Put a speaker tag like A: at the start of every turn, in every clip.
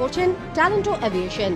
A: করছেন ট্যালেন্টো এভিয়েশন।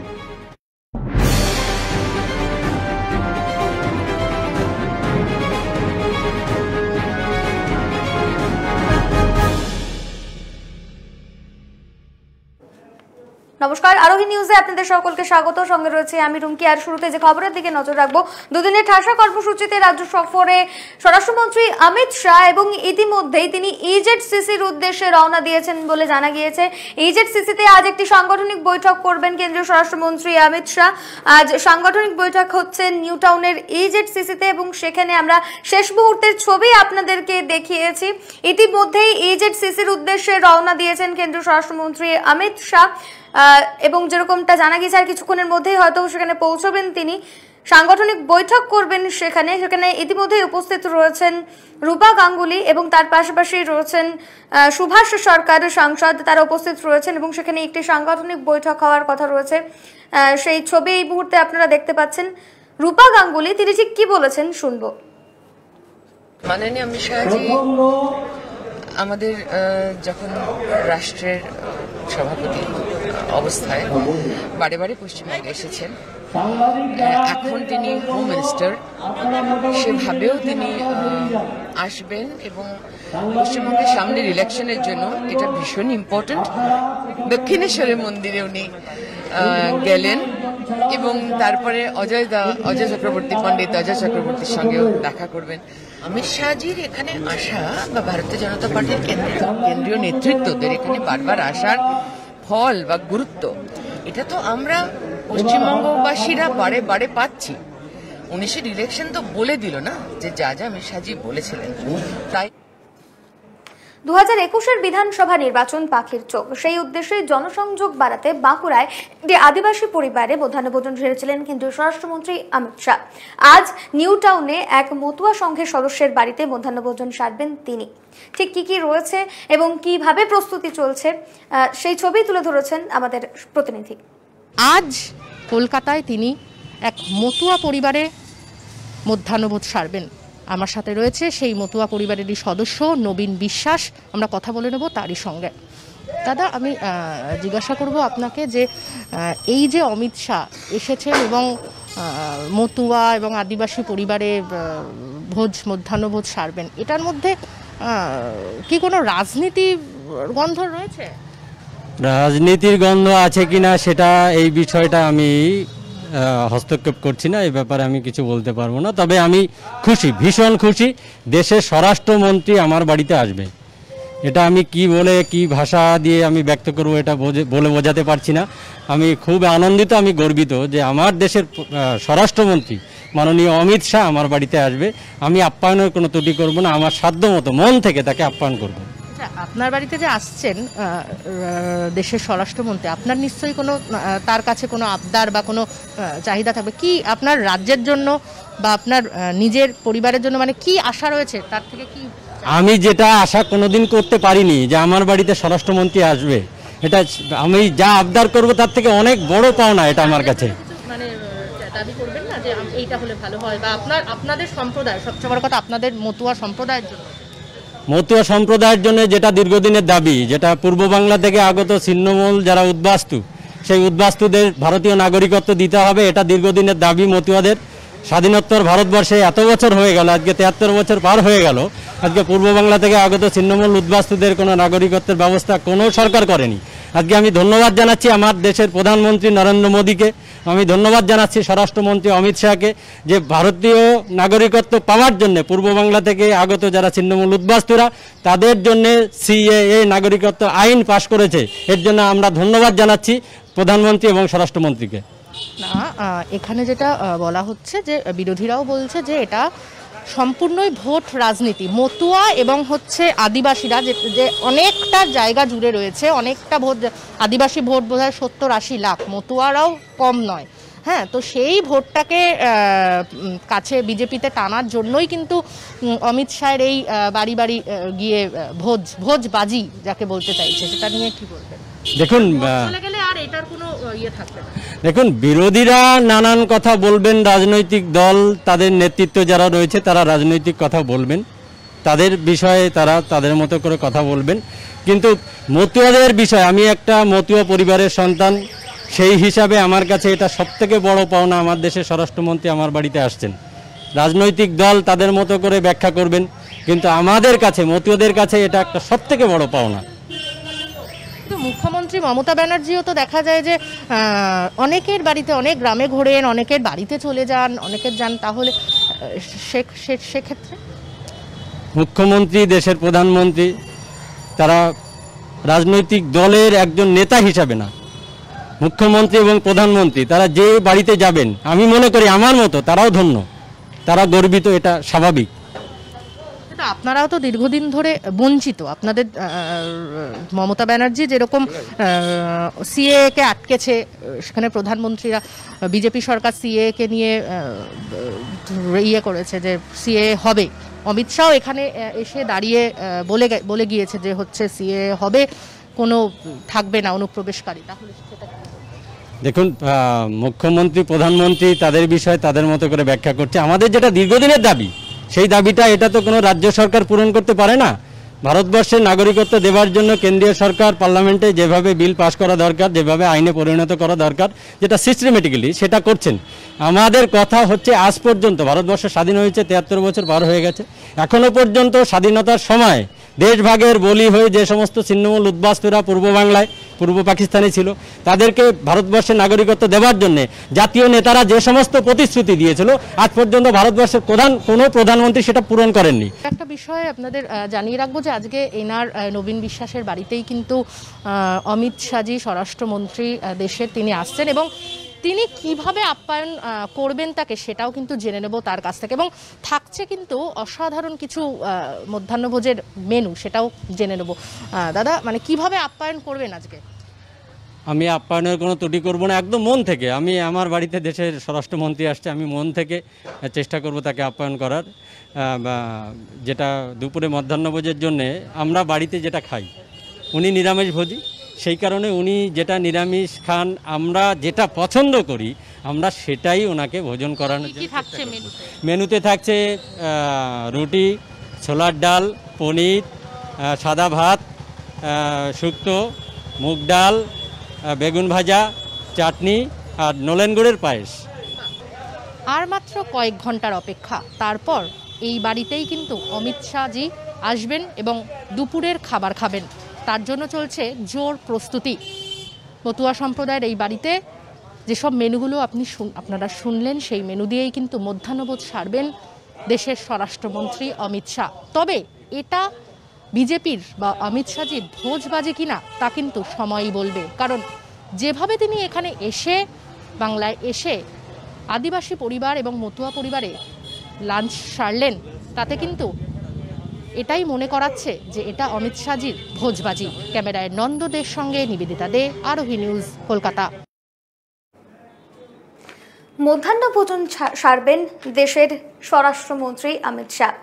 B: নমস্কার, আরোহী নিউজে আপনাদের সকলকে স্বাগত। সঙ্গে রয়েছে আমি রুমকি। আর শুরুতে যে খবরের দিকে নজর রাখবো, দুদিনের ঠাসা কর্মসূচিতে রাজ্য সফরে স্বরাষ্ট্রমন্ত্রী অমিত শাহ এবং ইতিমধ্যেই তিনি ইজেডসিসির উদ্দেশ্যে রওনা দিয়েছেন বলে জানা গিয়েছে। ইজেডসিসিতে আজ একটি সাংগঠনিক বৈঠক করবেন কেন্দ্রীয় স্বরাষ্ট্রমন্ত্রী অমিত শাহ। আজ সাংগঠনিক বৈঠক হচ্ছে নিউ টাউনের ইজেডসিসিতে এবং সেখানে আমরা শেষ মুহূর্তের ছবি আপনাদেরকে দেখিয়েছি। ইতিমধ্যেই ইজেডসিসির উদ্দেশ্যে রওনা দিয়েছেন কেন্দ্রীয় স্বরাষ্ট্রমন্ত্রী অমিত শাহ এবং যেরকমটা জানা গেছে আর কিছুক্ষণের মধ্যেই হয়তো সেখানে পৌঁছবেন তিনি। সাংগঠনিক বৈঠক করবেন সেখানে ইতিমধ্যেই উপস্থিত রয়েছেন রূপা গাঙ্গুলি এবং তার পাশাপাশি রয়েছেন সুভাষ সরকার সাংসদ, তারা উপস্থিত রয়েছেন এবং সেখানে একটি সাংগঠনিক বৈঠক হওয়ার কথা রয়েছে। সেই ছবি এই মুহূর্তে আপনারা দেখতে পাচ্ছেন। রূপা গাঙ্গুলি তিনি ঠিক কি বলেছেন শুনবো।
C: মাননীয় অমিত শাহজি আমাদের যখন রাষ্ট্রের সভাপতি অবস্থায় বারে বারে পশ্চিমবঙ্গে এসেছেন, এখন তিনি হোম মিনিস্টার, সেভাবেও তিনি আসবেন এবং পশ্চিমবঙ্গের সামনের ইলেকশনের জন্য এটা ভীষণ ইম্পর্টেন্ট। দক্ষিণেশ্বরের মন্দিরে উনি গেলেন এবং তারপরে অজয় চক্রবর্তী, পণ্ডিত অজয় চক্রবর্তীর সঙ্গেও দেখা করবেন। অমিত শাহজির এখানে আসা বা ভারতীয় জনতা পার্টির কেন্দ্রীয় নেতৃত্বদের এখানে বারবার আসার ফল বা গুরুত্ব, এটা তো আমরা পশ্চিমবঙ্গবাসীরা বারে বারে পাচ্ছি। 19-এর ইলেকশন তো বলে দিল না যে যা যা অমিত শাহজি বলেছিলেন। তাই
B: 2021-এর বিধানসভা নির্বাচন পাখির চোখ, সেই উদ্দেশ্যে জনসংযোগ বাড়াতে বাঁকুড়ায় একটি আদিবাসী পরিবারে মধ্যাহ্নভোজন সেরেছিলেন কেন্দ্রীয় স্বরাষ্ট্রমন্ত্রী অমিত শাহ। আজ নিউ টাউনে এক মতুয়া সংঘের সদস্যের বাড়িতে মধ্যাহ্নভোজন সারবেন তিনি। ঠিক কি রয়েছে এবং কিভাবে প্রস্তুতি চলছে সেই ছবি তুলে ধরেছেন আমাদের প্রতিনিধি।
D: আজ কলকাতায় তিনি এক মতুয়া পরিবারে মধ্যাহ্নভোজ সারবেন। আমার সাথে রয়েছে সেই মতুয়া পরিবারেরই সদস্য নবীন বিশ্বাস, আমরা কথা বলে নেব তারই সঙ্গে। দাদা, আমি জিজ্ঞাসা করব আপনাকে যে এই যে অমিত শাহ এসেছেন এবং মতুয়া এবং আদিবাসী পরিবারে মধ্যাহ্নভোজ সারবেন, এটার মধ্যে কি কোনো রাজনীতি গন্ধ রয়েছে?
E: রাজনীতির গন্ধ আছে কিনা সেটা, এই বিষয়টা আমি হস্তক্ষেপ করছি না, এই ব্যাপারে আমি কিছু বলতে পারবো না। তবে আমি খুশি, ভীষণ খুশি দেশের স্বরাষ্ট্রমন্ত্রী আমার বাড়িতে আসবে। এটা আমি কি ভাষা দিয়ে আমি ব্যক্ত করবো এটা বলে বোঝাতে পারছি না। আমি খুব আনন্দিত, আমি গর্বিত যে আমার দেশের স্বরাষ্ট্রমন্ত্রী মাননীয় অমিত শাহ আমার বাড়িতে আসবে। আমি আপ্যায়নের কোনো ত্রুটি করবো না, আমার সাধ্য মতো মন থেকে তাকে আপ্যায়ন করবো।
D: আপনার বাড়িতে যে আসছেন দেশের স্বরাষ্ট্রমন্ত্রী, আপনার নিশ্চয়ই কোনো তার কাছে কোনো আবদার বা কোনো চাহিদা থাকবে কি আপনার রাজ্যের জন্য বা আপনার নিজের পরিবারের জন্য, মানে কি আশা রয়েছে তার থেকে? কি
E: আমি যেটা আশা কোনোদিন করতে পারিনি যে আমার বাড়িতে স্বরাষ্ট্রমন্ত্রী আসবে, এটা আমি যা আবদার করব তার থেকে অনেক বড় পাওনা এটা আমার কাছে।
D: মানে দাবি করবেন না যে এইটা হলে ভালো হয়, বা আপনাদের সম্প্রদায়, সবচেয়ে বড় কথা আপনাদের মতুয়া সম্প্রদায়ের জন্য যেটা দীর্ঘদিনের দাবি, যেটা পূর্ব বাংলা থেকে আগত ছিন্নমূল যারা উদ্বাস্তু, সেই উদ্বাস্তুদের ভারতীয় নাগরিকত্ব দিতে হবে, এটা দীর্ঘদিনের দাবি মতুয়াদের। স্বাধীনোত্তর ভারতবর্ষে এত বছর হয়ে গেল, আজকে 73 বছর পার হয়ে গেল, আজকে পূর্ব বাংলা থেকে আগত ছিন্নমূল উদ্বাস্তুদের কোনো নাগরিকত্বের ব্যবস্থা কোনো সরকার করেনি। আজকে আমি ধন্যবাদ জানাচ্ছি আমার দেশের প্রধানমন্ত্রী নরেন্দ্র মোদীকে, আমি ধন্যবাদ জানাচ্ছি স্বরাষ্ট্রমন্ত্রী অমিত শাহকে যে ভারতীয় নাগরিকত্ব পাওয়ার জন্য পূর্ব বাংলা থেকে আগত যারা ছিন্নমূল উদ্বাস্তুরা তাদের জন্য সিএএ নাগরিকত্ব আইন পাশ করেছে। এর জন্য আমরা ধন্যবাদ জানাচ্ছি প্রধানমন্ত্রী এবং স্বরাষ্ট্রমন্ত্রীকে। না, এখানে যেটা বলা হচ্ছে যে বিরোধীরাও বলছে যে এটা সম্পূর্ণই ভোট রাজনীতি। মতুয়া এবং আদিবাসীরা যে অনেকটা জায়গা জুড়ে রয়েছে, অনেকটা ভোট, আদিবাসী ভোট বোধহয় 70-80 লাখ, মতুয়ারাও কম নয়। হ্যাঁ, তো সেই ভোটটাকে কাছে বিজেপিতে টানার জন্যই কিন্তু অমিত শাহের এই বাড়ি বাড়ি গিয়ে ভোজবাজি যাকে বলতে চাইছে, সেটা নিয়ে কি বলবেন?
E: দেখুন, বিরোধীরা নানান কথা বলবেন, রাজনৈতিক দল তাদের নেতৃত্ব যারা রয়েছে তারা রাজনৈতিক কথা বলবেন, তাদের বিষয়ে তারা তাদের মতো করে কথা বলবেন। কিন্তু মতুয়াদের বিষয়, আমি একটা মতুয়া পরিবারের সন্তান, সেই হিসাবে আমার কাছে এটা সবথেকে বড় পাওনা। আমার দেশের স্বরাষ্ট্রমন্ত্রী আমার বাড়িতে আসছেন, রাজনৈতিক দল তাদের মতো করে ব্যাখ্যা করবেন, কিন্তু আমাদের কাছে মতুয়াদের কাছে এটা একটা সবথেকে বড় পাওনা।
F: মুখ্যমন্ত্রী মমতা ব্যানার্জিও তো দেখা যায় যে অনেকের বাড়িতে, অনেক গ্রামে ঘোরেন, অনেকের বাড়িতে চলে যান, অনেকের যান, তাহলে সেক্ষেত্রে
E: মুখ্যমন্ত্রী, দেশের প্রধানমন্ত্রী, তারা রাজনৈতিক দলের একজন নেতা হিসাবে না, মুখ্যমন্ত্রী এবং প্রধানমন্ত্রী তারা যে বাড়িতে যাবেন, আমি মনে করি আমার মতো তারাও ধন্য, তারা গর্বিত, এটা স্বাভাবিক।
F: আপনারাও তো দীর্ঘদিন ধরে বঞ্চিত। আপনাদের মমতা ব্যানার্জি যেরকম সিএ কে আটকেছে, সেখানে প্রধানমন্ত্রীরা, বিজেপি সরকার সিএ কে নিয়ে ইয়ে করেছে যে সিএ হবে। অমিত শাহ এখানে এসে দাঁড়িয়ে বলে গিয়েছে যে হচ্ছে সিএ হবে, কোনো থাকবে না অনুপ্রবেশকারী। তাহলে সেটা
E: দেখুন, মুখ্যমন্ত্রী, প্রধানমন্ত্রী তাদের বিষয়ে তাদের মতো করে ব্যাখ্যা করছে। আমাদের যেটা দীর্ঘদিনের দাবি, সেই দাবিটা এটা তো কোনো রাজ্য সরকার পূরণ করতে পারে না। ভারতবর্ষের নাগরিকত্ব দেওয়ার জন্য কেন্দ্রীয় সরকার পার্লামেন্টে যেভাবে বিল পাস করা দরকার, যেভাবে আইনে পরিণত করা দরকার, যেটা সিস্টেমেটিক্যালি সেটা করছেন। আমাদের কথা হচ্ছে, আজ পর্যন্ত ভারতবর্ষ স্বাধীন হয়েছে 73 বছর পার হয়ে গেছে, এখনও পর্যন্ত স্বাধীনতার সময় দেশভাগের বলি হয়ে যে সমস্ত ছিন্নমূল উদ্বাস্তুরা পূর্ব বাংলায়, পূর্ব পাকিস্তানে ছিল, তাদেরকে ভারতবর্ষের নাগরিকত্ব দেওয়ার জন্য জাতীয় নেতারা যে সমস্ত প্রতিশ্রুতি দিয়েছিল, আজ পর্যন্ত ভারতবর্ষের কোনো প্রধানমন্ত্রী সেটা পূরণ করেননি।
F: একটা বিষয় আপনাদের জানিয়ে রাখবো যে আজকে এনআর নবীন বিশ্বাসের বাড়িতেই কিন্তু অমিত শাহজি, স্বরাষ্ট্রমন্ত্রী দেশের, তিনি আসছেন এবং তিনি কিভাবে আপ্যায়ন করবেন তাকে, সেটাও কিন্তু জেনে নেব তার কাছ থেকে। এবং থাকছে কিন্তু অসাধারণ কিছু মধ্যাহ্নভোজের মেনু, সেটাও জেনে নেব। দাদা, মানে কিভাবে আপ্যায়ন করবেন আজকে?
E: আমি আপ্যায়নের কোনো ত্রুটি করব না, একদম মন থেকে। আমি আমার বাড়িতে দেশের স্বরাষ্ট্রমন্ত্রী আসছে, আমি মন থেকে চেষ্টা করব তাকে আপ্যায়ন করার। যেটা দুপুরে মধ্যাহ্নভোজের জন্যে আমরা বাড়িতে যেটা খাই, উনি নিরামিষভোজী, সেই কারণে উনি যেটা নিরামিষ খান, আমরা যেটা পছন্দ করি, আমরা সেটাই ওনাকে ভোজন করানোর জন্য। মেনুতে থাকছে রুটি, ছোলার ডাল, পনির, সাদা ভাত, শুক্তো, মুগ ডাল, বেগুন ভাজা, চাটনি আর নলেন গুড়ের পায়েস।
F: আর মাত্র কয়েক ঘন্টার অপেক্ষা, তারপর এই বাড়িতেই কিন্তু অমিত শাহজি আসবেন এবং দুপুরের খাবার খাবেন। তার জন্য চলছে জোর প্রস্তুতি। মতুয়া সম্প্রদায়ের এই বাড়িতে যেসব মেনুগুলো আপনারা শুনলেন, সেই মেনু দিয়েই কিন্তু মধ্যাহ্নভোজ সারবেন দেশের স্বরাষ্ট্রমন্ত্রী অমিত শাহ। তবে এটা বিজেপির বা অমিত শাহজির ভোজবাজি কিনা, তা কিন্তু সময়ই বলবে। কারণ যেভাবে তিনি এখানে এসে, বাংলায় এসে আদিবাসী পরিবার এবং মতুয়া পরিবারে লাঞ্চ সারলেন, তাতে কিন্তু এটাই মনে করাচ্ছে যে এটা অমিত শাহজির ভোজবাজি। ক্যামেরায় নন্দদের সঙ্গে নিবেদিতা দে, আরোহী নিউজ, কলকাতা।
B: মধ্যাহ্নভোজন সারবেন দেশের স্বরাষ্ট্রমন্ত্রী অমিত শাহ।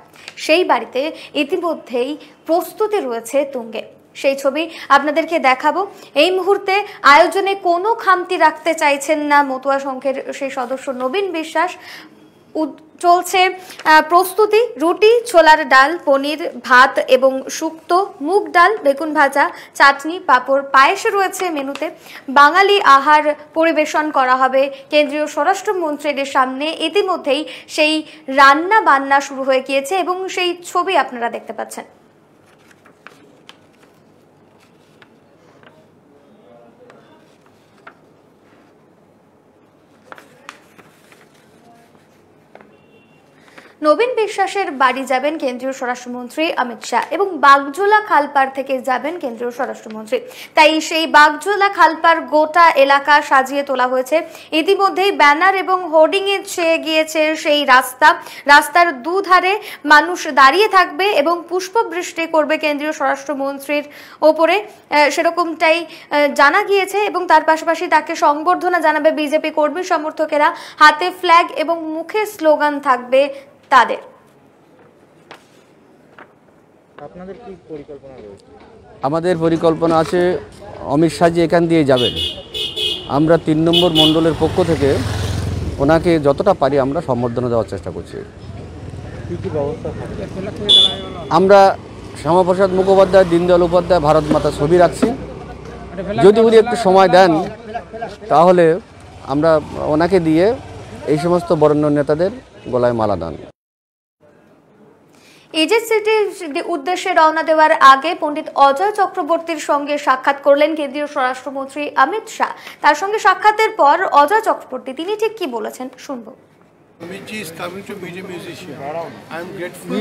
B: সেই বাড়িতে ইতিমধ্যেই প্রস্তুতি রয়েছে তুঙ্গে। সেই ছবি আপনাদেরকে দেখাবো। এই মুহূর্তে আয়োজনে কোনো খামতি রাখতে চাইছেন না মতুয়া সংঘের সেই সদস্য নবীন বিশ্বাস। চলছে প্রস্তুতি। রুটি, ছোলার ডাল, পনির, ভাত এবং শুক্তো, মুগ ডাল, বেগুন ভাজা, চাটনি, পাঁপড়, পায়েস রয়েছে মেনুতে। বাঙালি আহার পরিবেশন করা হবে কেন্দ্রীয় স্বরাষ্ট্রমন্ত্রীর সামনে। ইতিমধ্যেই সেই রান্না বান্না শুরু হয়ে গিয়েছে এবং সেই ছবি আপনারা দেখতে পাচ্ছেন। নবীন বিশ্বাসের বাড়ি যাবেন কেন্দ্রীয় স্বরাষ্ট্রমন্ত্রী অমিত শাহ এবং বাগজোলা খালপাড় থেকে যাবেন কেন্দ্রীয় স্বরাষ্ট্রমন্ত্রী। তাই সেই বাগজোলা খালপাড় গোটা এলাকা সাজিয়ে তোলা হয়েছে। ইতিমধ্যেই ব্যানার এবং হোর্ডিং এ ছেয়ে গিয়েছে সেই রাস্তার দুধারে মানুষ দাঁড়িয়ে থাকবে এবং পুষ্পবৃষ্টি করবে কেন্দ্রীয় স্বরাষ্ট্রমন্ত্রীর ওপরে, সেরকমটাই জানা গিয়েছে। এবং তার পাশাপাশি তাকে সংবর্ধনা জানাবে বিজেপি কর্মী সমর্থকেরা। হাতে ফ্ল্যাগ এবং মুখে স্লোগান থাকবে তাদের।
G: আপনাদের কি পরিকল্পনা রয়েছে?
H: আমাদের পরিকল্পনা আছে অমিত শাহজি এখান দিয়ে যাবেন। আমরা 3 নম্বর মণ্ডলের পক্ষ থেকে ওনাকে যতটা পারি আমরা সম্বর্ধনা দেওয়ার চেষ্টা করছি।
G: কি কি ব্যবস্থা থাকবে?
H: আমরা শ্যামাপ্রসাদ মুখোপাধ্যায়, দীনদয়াল উপাধ্যায়, ভারত মাতা ছবি রাখছি। যদি উনি একটু সময় দেন তাহলে আমরা ওনাকে দিয়ে এই সমস্ত বরেণ্য নেতাদের গলায় মালা দান।
B: এজেড সিটির উদ্দেশ্যে রওনা দেওয়ার আগে পণ্ডিত অজয় চক্রবর্তীর সঙ্গে সাক্ষাৎ করলেন কেন্দ্রীয় স্বরাষ্ট্রমন্ত্রী অমিত শাহ। তার সঙ্গে সাক্ষাতের পর অজয় চক্রবর্তী তিনি ঠিক কি বলেছেন শুনবো।
I: Amitji is coming to meet a musician. I am grateful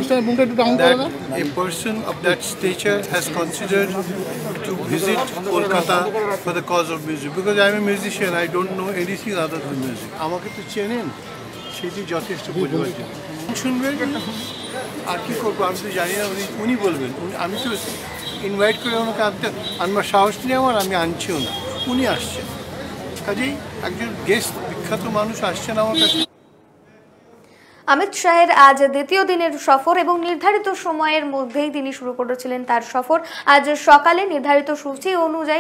I: that a person of that stature has considered to visit Kolkata for the cause of music. Because I am a musician, I don't know anything other than music. আমাকে তো চেনেন, সেটি যথেষ্ট বুঝবার জন্য শুনবেন। আর কি করবো আমি তো জানি না, উনি বলবেন। আমি তো ইনভাইট করে ওনাকে আনবার সাহস নেই আমার, আমি আনছিও না, উনি আসছেন। কাজেই একজন গেস্ট, বিখ্যাত মানুষ আসছেন আমার কাছে।
B: অমিত শাহের আজ দ্বিতীয় দিনের সফর এবং নির্ধারিত সময়ের মধ্যেই তিনি শুরু করেছিলেন তার সফর। আজ সকালে নির্ধারিত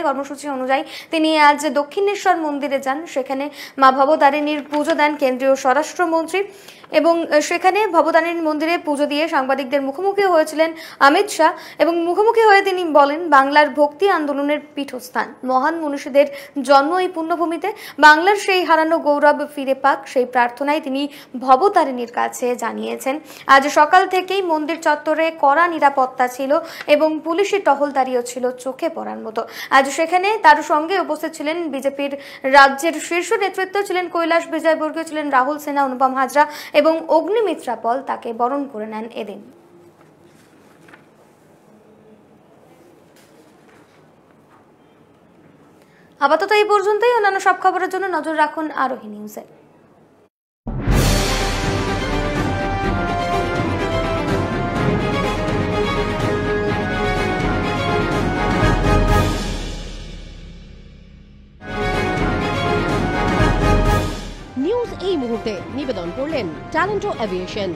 B: কর্মসূচি অনুযায়ী তিনি আজ দক্ষিণেশ্বর মন্দিরে যান। সেখানে মা ভবতারিণীর পুজো দেন কেন্দ্রীয় স্বরাষ্ট্রমন্ত্রী এবং সেখানে ভবতারিণী মন্দিরে পুজো দিয়ে সাংবাদিকদের মুখোমুখি হয়েছিলেন অমিত শাহ এবং মুখোমুখি হয়ে তিনি বলেন, বাংলার ভক্তি আন্দোলনের পীঠস্থান, মহান মনীষীদের জন্ম এই পুণ্যভূমিতে, বাংলার সেই হারানো গৌরব ফিরে পাক, সেই প্রার্থনায় তিনি ভবতারিণীর কাছে জানিয়েছেন। আজ সকাল থেকেই মন্দির চত্বরে কড়া নিরাপত্তা ছিল এবং পুলিশি টহলদারিও ছিল চোখে পড়ার মতো। আজ সেখানে তার সঙ্গে উপস্থিত ছিলেন বিজেপির রাজ্যের শীর্ষ নেতৃত্ব, ছিলেন কৈলাস বিজয়বর্গীয়, ছিলেন রাহুল সিনহা, অনুপম হাজরা এবং অগ্নিমিত্রা পল তাকে বরণ করে নেন এদিন। আপাতত এই পর্যন্তই। অন্যান্য সব খবরের জন্য নজর রাখুন আরোহী নিউজে।
A: নিউজ এই মুহূর্তে নিবেদন করলেন ট্যালেন্টো এভিয়েশন।